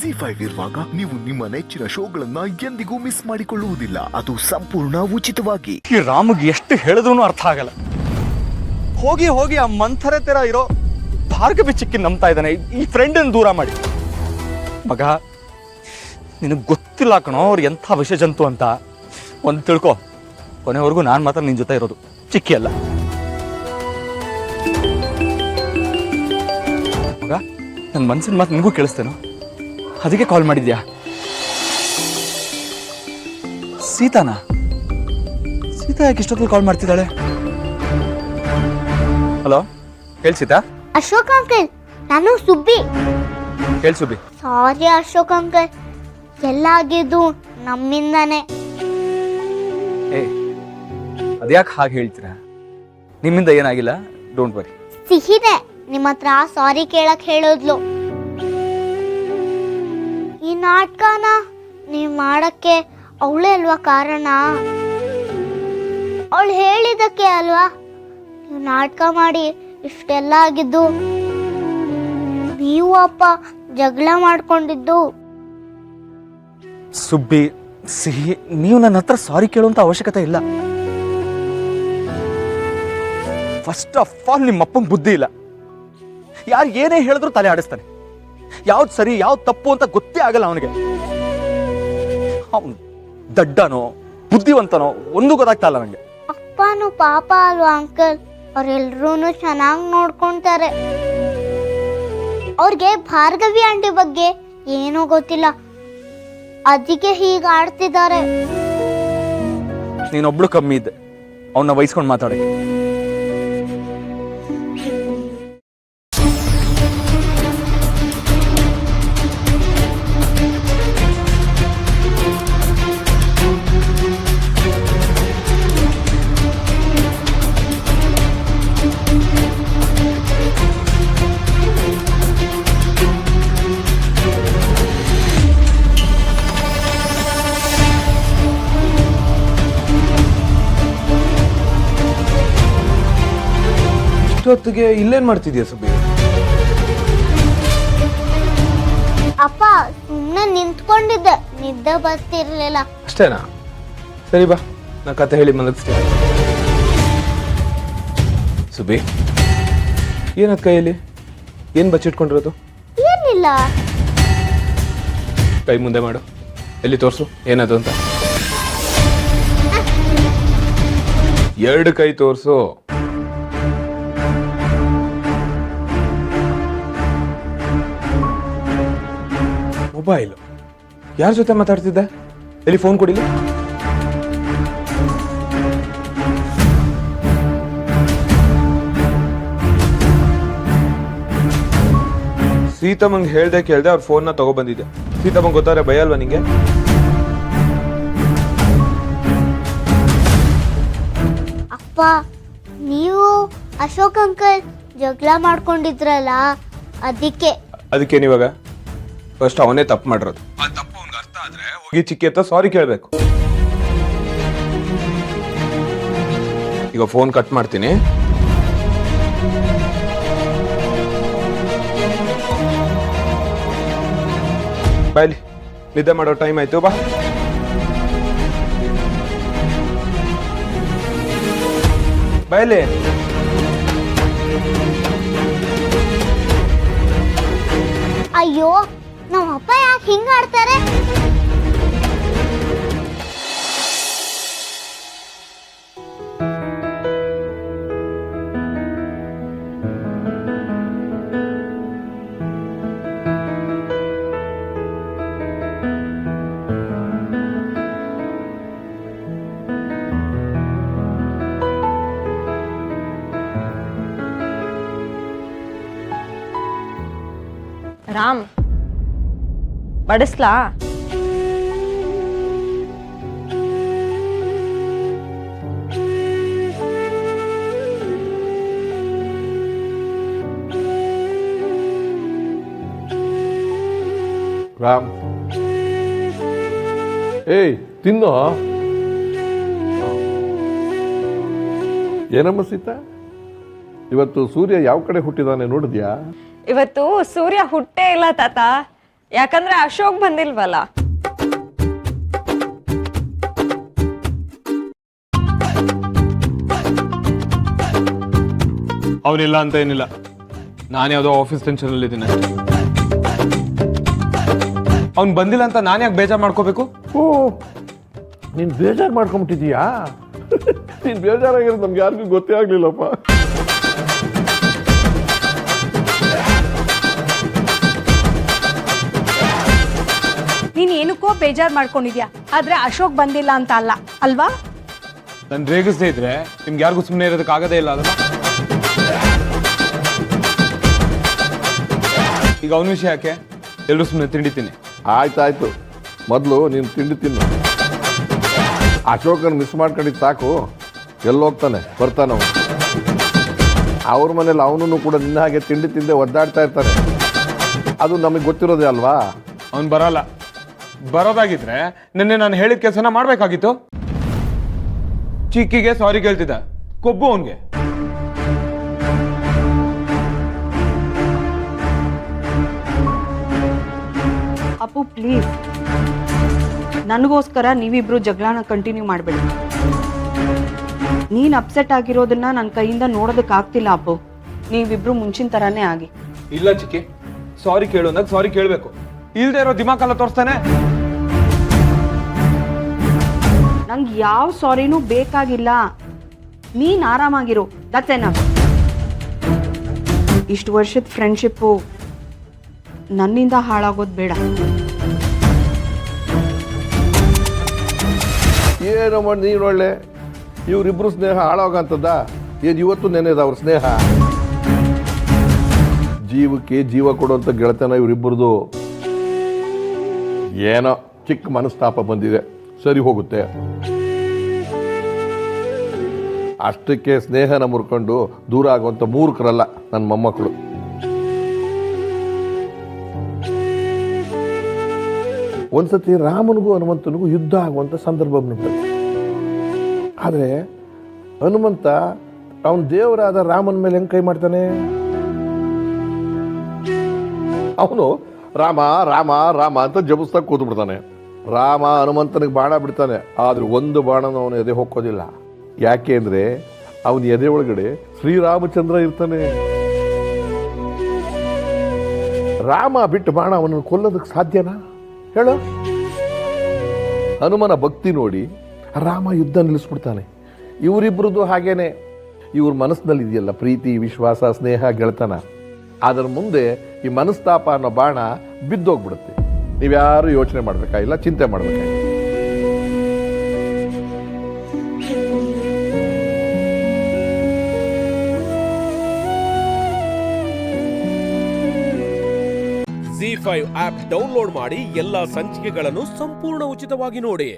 ZEE5 ಇರುವಾಗ ನೀವು ನಿಮ್ಮ ನೆಚ್ಚಿನ ಶೋಗಳನ್ನ ಎಂದಿಗೂ ಮಿಸ್ ಮಾಡಿಕೊಳ್ಳುವುದಿಲ್ಲ. ಅದು ಸಂಪೂರ್ಣ ಉಚಿತವಾಗಿ. ಈ ರಾಮ್ಗೆ ಎಷ್ಟು ಹೇಳಿದ್ರು ಅರ್ಥ ಆಗಲ್ಲ. ಹೋಗಿ ಹೋಗಿ ಆ ಮಂಥರೆ ತರ ಇರೋ ಭಾರ್ಗವಿ ಚಿಕ್ಕಿ ನಂಬ್ತಾ ಇದ್ದಾನೆ ಈ ಫ್ರೆಂಡನ್ನು ದೂರ ಮಾಡಿ. ಮಗ ನಿನಗೆ ಗೊತ್ತಿಲ್ಲ ಕಣೋ ಅವ್ರು ಎಂಥ ವಿಷ ಜಂತು ಅಂತ. ಒಂದು ತಿಳ್ಕೊ, ಕೊನೆವರೆಗೂ ನಾನು ಮಾತ್ರ ನಿನ್ನ ಜೊತೆ ಇರೋದು, ಚಿಕ್ಕಿ ಅಲ್ಲ. ಮಗ ನನ್ನ ಮನಸ್ಸಿನ ಮಾತು ನಿನಗೂ ಕೇಳಿಸ್ತೇನೋ, ಅದಕ್ಕೆ ಕಾಲ್ ಮಾಡಿದ್ಯಾ? ಸೀತಾ ಯಾಕೆ ಇಷ್ಟೊತ್ತಲ್ಲಿ ಕಾಲ್ ಮಾಡ್ತಿದ್ದಾಳೆ? ಹಲೋ, ಹೇಳಿ ಸೀತಾ. ಅಶೋಕ್ ಅಂಕಲ್, ನಾನು ಸುಬ್ಬಿ. ಹೇಳಿ ಸುಬ್ಬಿ. ಸಾರಿ ಅಶೋಕ್ ಅಂಕಲ್, ಎಲ್ಲ ಆಗಿದ್ದು ನಮ್ಮಿಂದಾನೆ. ಅದ್ಯಾಕೆ ಹಾಗೆ ಹೇಳ್ತೀರಾ? ನಿಮ್ಮಿಂದ ಏನಾಗಿಲ್ಲ, ಡೋಂಟ್ ವರಿ. ಸಿಹಿದೆ ನಿಮ್ಮ ಹತ್ರ ಸಾರಿ ಕೇಳಕ್ ಹೇಳೋದ್ಲು. ಈ ನಾಟಕನ ನೀವ್ ಮಾಡಕ್ಕೆ ಅವಳೇ ಅಲ್ವಾ ಕಾರಣ? ಅವಳು ಹೇಳಿದಕ್ಕೆ ಅಲ್ವಾ ನೀವು ನಾಟಕ ಮಾಡಿ ಇಷ್ಟೆಲ್ಲ ಆಗಿದ್ದು. ನೀವು ಅಪ್ಪ ಜಗಳ ಮಾಡ್ಕೊಂಡಿದ್ದು. ಸುಬ್ಬಿ, ಸಿಹಿ, ನೀವು ನನ್ನ ಹತ್ರ ಸಾರಿ ಕೇಳುವಂತ ಅವಶ್ಯಕತೆ ಇಲ್ಲ. ಫಸ್ಟ್ ಆಫ್ ಆಲ್ ನಿಮ್ಮ ಅಪ್ಪಂಗೆ ಬುದ್ಧಿ ಇಲ್ಲ. ಯಾರು ಏನೇ ಹೇಳಿದ್ರು ತಲೆ ಆಡಿಸ್ತಾನೆ. ಯಾವ್ದು ಸರಿ ಯಾವ್ದು ತಪ್ಪು ಅಂತ ಗೊತ್ತೇ ಆಗಲ್ಲ ಅವನಿಗೆ. ಅವನು ದಡ್ಡನೋ ಬುದ್ಧಿವಂತನೋ ಒಂದು ಗೊತ್ತಾಗ್ತಾ ಇಲ್ಲ ನನಗೆ. ಅಪ್ಪನು ಪಾಪ ಅಲ್ವಾ ಅಂಕಲ್? ಅವ್ರೆಲ್ರೂ ಚೆನ್ನಾಗಿ ನೋಡ್ಕೊಂತಾರೆ. ಅವ್ರಿಗೆ ಭಾರ್ಗವಿ ಆಂಟಿ ಬಗ್ಗೆ ಏನೂ ಗೊತ್ತಿಲ್ಲ, ಅದಕ್ಕೆ ಹೀಗೆ ಆಡ್ತಿದ್ದಾರೆ. ನೀನೊಬ್ಳು ಕಮ್ಮಿ ಇದ್ದೆ ಅವನ್ನ ವಹಿಸ್ಕೊಂಡು ಮಾತಾಡಕ್ಕೆ. ಇಷ್ಟೊತ್ತಿಗೆ ಇಲ್ಲೇನ್ ಮಾಡ್ತಿದ್ಯಾ ಸುಬ್ಬಿ? ಅಪ್ಪ ಸುಮ್ಮನೆ ನಿಂತ್ಕೊಂಡಿದ್ದೆ, ನಿದ್ದೆ ಬರ್ತಿರ್ಲಿಲ್ಲ. ಅಷ್ಟೇನಾ? ಸರಿ ಬಾ, ನಾ ಕತೆ ಹೇಳಿ ಮಲಗಿಸ್ತೀನಿ. ಸುಬ್ಬಿ, ಏನದ್ ಕೈಯಲ್ಲಿ? ಏನ್ ಬಚ್ಚಿಟ್ಕೊಂಡಿರೋದು? ಏನಿಲ್ಲ. ಕೈ ಮುಂದೆ ಮಾಡು, ಎಲ್ಲಿ ತೋರ್ಸು ಏನದು ಅಂತ. ಎರಡು ಕೈ ತೋರ್ಸು. ಮೊಬೈಲ್ ಯಾರ ಜೊತೆ ಮಾತಾಡ್ತಿದ್ದೆ? ಎಲ್ಲಿ ಫೋನ್ ಕೊಡಿಲಿ. ಸೀತಮ್ಮಂಗೆ ಹೇಳ್ದೆ ಕೇಳ್ದೆ ಅವ್ರ ಫೋನ್ನ ತಗೊಬಂದಿದ್ದೆ. ಸೀತಮ್ಮಂಗೆ ಗೊತ್ತಾದ್ರೆ ಭಯ ಅಲ್ವಾ ನಿಂಗೆ? ಅಪ್ಪ, ನೀವು ಅಶೋಕ್ ಅಂಕಲ್ ಜಗಳ ಮಾಡ್ಕೊಂಡಿದ್ರಲ್ಲ, ಅದಕ್ಕೆ ನೀವಾಗ ಫಸ್ಟ್ ಅವನೇ ತಪ್ಪು ಮಾಡಿರೋದು. ಆ ತಪ್ಪು ಅವ್ನಿಗೆ ಅರ್ಥ ಆದ್ರೆ ಹೋಗಿ ಚಿಕ್ಕಿ ಹತ್ರ ಸಾರಿ ಕೇಳಬೇಕು. ಈಗ ಫೋನ್ ಕಟ್ ಮಾಡ್ತೀನಿ. ಬಾಯ್ಲಿ, ನಿದ್ದೆ ಮಾಡೋ ಟೈಮ್ ಆಯ್ತು, ಬಾ. ಬಾಯ್ಲಿ. ಅಯ್ಯೋ, ನಮ್ಮ ಅಪ್ಪ ಯಾಕೆ ಹಿಂಗ ಆಡ್ತಾರೆ? ರಾಮ್, ಬಡಿಸ್ಲಾ? ರಾಮ್, ಏಯ್ ತಿನ್ನೋ. ಏನಮ್ಮ ಸೀತಾ, ಇವತ್ತು ಸೂರ್ಯ ಯಾವ ಕಡೆ ಹುಟ್ಟಿದಾನೆ ನೋಡಿದ್ಯಾ? ಇವತ್ತು ಸೂರ್ಯ ಹುಟ್ಟೇ ಇಲ್ಲ ತಾತ. ಯಾಕಂದ್ರೆ ಅಶೋಕ್ ಬಂದಿಲ್ವಲ್ಲ. ಅವನಿಲ್ಲ ಅಂತ ಏನಿಲ್ಲ, ನಾನು ಯಾವುದೋ ಆಫೀಸ್ ಟೆನ್ಷನಲ್ಲಿ ಇದ್ದೀನಿ. ಅವ್ನು ಬಂದಿಲ್ಲ ಅಂತ ನಾನು ಯಾಕೆ ಬೇಜಾರು ಮಾಡ್ಕೋಬೇಕು? ಓ, ನೀನು ಬೇಜಾರು ಮಾಡ್ಕೊಂಬಿಟ್ಟಿದೀಯಾ? ನೀನು ಬೇಜಾರಾಗಿರೋದು ನಮ್ಗೆ ಯಾರಿಗೂ ಗೊತ್ತೇ ಆಗ್ಲಿಲ್ಲಪ್ಪ. ನೀನ್ ಏನಕ್ಕೋ ಬೇಜಾರ್ ಮಾಡ್ಕೊಂಡಿದ್ಯಾ, ಆದ್ರೆ ಅಶೋಕ್ ಬಂದಿಲ್ಲ ಅಂತ ಅಲ್ಲ ಅಲ್ವಾ? ನಾನು ರೇಗಿಸದೇ ಇದ್ರೆ ನಿಮ್ಗೆ ಯಾರಿಗೂ ಸುಮ್ಮನೆ ಇರೋದಕ್ಕೆ ಆಗದೇ ಇಲ್ಲ ಅದನ್ನ. ಈಗ ಅವನ ವಿಷಯ ಯಾಕೆ? ಎಲ್ಲರೂ ಸುಮ್ಮನೆ ತಿಂಡಿತೀನಿ. ಆಯ್ತಾಯ್ತು, ಮೊದಲು ನೀನು ತಿಂಡಿ ತಿನ್ನು. ಅಶೋಕನ್ ಮಿಸ್ ಮಾಡ್ಕೊಂಡಿದ್ದು ಸಾಕು. ಎಲ್ಲೋಗ್ತಾನೆ, ಬರ್ತಾನೆ ಅವನು. ಅವ್ರ ಮನೇಲಿ ಅವನನ್ನು ಕೂಡ ನಿನ್ನ ಹಾಗೆ ತಿಂಡಿ ತಿಂದೆ ಒದ್ದಾಡ್ತಾ ಇರ್ತಾನೆ. ಅದು ನಮಗೆ ಗೊತ್ತಿರೋದೇ ಅಲ್ವಾ? ಅವ್ನು ಬರಲ್ಲ. ಬರೋದಾಗಿದ್ರೆ ನಿನ್ನೆ ನಾನು ಹೇಳಿದ ಕೆಲಸನ ಮಾಡಬೇಕಾಗಿತ್ತು. ಚಿಕ್ಕಿಗೆ ಸಾರಿ ಕೇಳ್ತಿದ್ದ, ಕೊಬ್ಬು ಅವನಿಗೆ. ಅಪ್ಪು ಪ್ಲೀಸ್, ನನಗೋಸ್ಕರ ನೀವಿಬ್ರು ಜಗಳನ ಕಂಟಿನ್ಯೂ ಮಾಡಬೇಡಿ. ನೀನ್ ಅಪ್ಸೆಟ್ ಆಗಿರೋದನ್ನ ನನ್ನ ಕೈಯಿಂದ ನೋಡೋದಕ್ಕಾಗ್ತಿಲ್ಲ ಅಪ್ಪು. ನೀವಿಬ್ರು ಮುಂಚಿನ ತರಾನೇ ಆಗಿ. ಇಲ್ಲ ಚಿಕ್ಕಿ, ಸಾರಿ ಕೇಳು ಅಂದಾಗ ಸಾರಿ ಕೇಳಬೇಕು. ಇಲ್ದೇ ಇರೋ ದಿಮಾಕಲ್ಲ ತೋರಿಸ್ತಾನೆ. ನಂಗೆ ಯಾವ ಸಾರಿನೂ ಬೇಕಾಗಿಲ್ಲ. ನೀನ್ ಆರಾಮಾಗಿರು, ದಟ್ಸ್ ಎನಫ್. ಇಷ್ಟು ವರ್ಷದ ಫ್ರೆಂಡ್ಶಿಪ್ಪು ನನ್ನಿಂದ ಹಾಳಾಗೋದು ಬೇಡ. ಏನೋ ಮಾಡಿ ನೀನು ಒಳ್ಳೆ ಇವರಿಬ್ರು ಸ್ನೇಹ ಹಾಳಾಗಂತದ್ದ? ಏನು ಇವತ್ತು ನೆನೆದ ಅವ್ರ ಸ್ನೇಹ? ಜೀವಕ್ಕೆ ಜೀವ ಕೊಡುವಂಥ ಗೆಳತನ ಇವರಿಬ್ಬರದು. ಏನೋ ಚಿಕ್ಕ ಮನಸ್ತಾಪ ಬಂದಿದೆ, ಸರಿ ಹೋಗುತ್ತೆ. ಅಷ್ಟಕ್ಕೆ ಸ್ನೇಹನ ಮುರ್ಕೊಂಡು ದೂರ ಆಗುವಂಥ ಮೂರ್ಖರಲ್ಲ ನನ್ನ ಮೊಮ್ಮಕ್ಕಳು. ಒಂದ್ಸತಿ ರಾಮನಿಗೂ ಹನುಮಂತನಿಗೂ ಯುದ್ಧ ಆಗುವಂಥ ಸಂದರ್ಭ ಬಂತು. ಆದರೆ ಹನುಮಂತ ಅವನ ದೇವರಾದ ರಾಮನ ಮೇಲೆ ಹೆಂಗೆ ಕೈ ಮಾಡ್ತಾನೆ? ಅವನು ರಾಮ ರಾಮ ರಾಮ ಅಂತ ಜಪಿಸ್ತಾ ಕೂತು ಬಿಡ್ತಾನೆ. ರಾಮ ಹನುಮಂತನಿಗೆ ಬಾಣ ಬಿಡ್ತಾನೆ, ಆದ್ರೆ ಒಂದು ಬಾಣನ ಅವನು ಎದೆ ಹೋಗೋದಿಲ್ಲ. ಯಾಕೆ ಅಂದರೆ ಅವನ ಎದೆ ಒಳಗಡೆ ಶ್ರೀರಾಮಚಂದ್ರ ಇರ್ತಾನೆ. ರಾಮ ಬಿಟ್ಟು ಬಾಣ ಅವನನ್ನು ಕೊಲ್ಲೋದಕ್ಕೆ ಸಾಧ್ಯನಾ ಹೇಳು? ಹನುಮನ ಭಕ್ತಿ ನೋಡಿ ರಾಮ ಯುದ್ಧ ನಿಲ್ಲಿಸ್ಬಿಡ್ತಾನೆ. ಇವರಿಬ್ಬರದು ಹಾಗೇನೆ. ಇವ್ರ ಮನಸ್ಸಿನಲ್ಲಿ ಇದೆಯಲ್ಲ ಪ್ರೀತಿ, ವಿಶ್ವಾಸ, ಸ್ನೇಹ, ಗೆಳತನ, ಅದರ ಮುಂದೆ ಈ ಮನಸ್ತಾಪ ಅನ್ನೋ ಬಾಣ ಬಿದ್ದೋಗ್ಬಿಡುತ್ತೆ. ನೀವ್ಯಾರು ಯೋಚನೆ ಮಾಡಬೇಕಾಗಿಲ್ಲ, ಚಿಂತೆ ಮಾಡಬೇಕಾಗಿಲ್ಲ. ZEE5 ಆಪ್ ಡೌನ್ಲೋಡ್ ಮಾಡಿ ಎಲ್ಲಾ ಸಂಚಿಕೆಗಳನ್ನು ಸಂಪೂರ್ಣ ಉಚಿತವಾಗಿ ನೋಡಿ.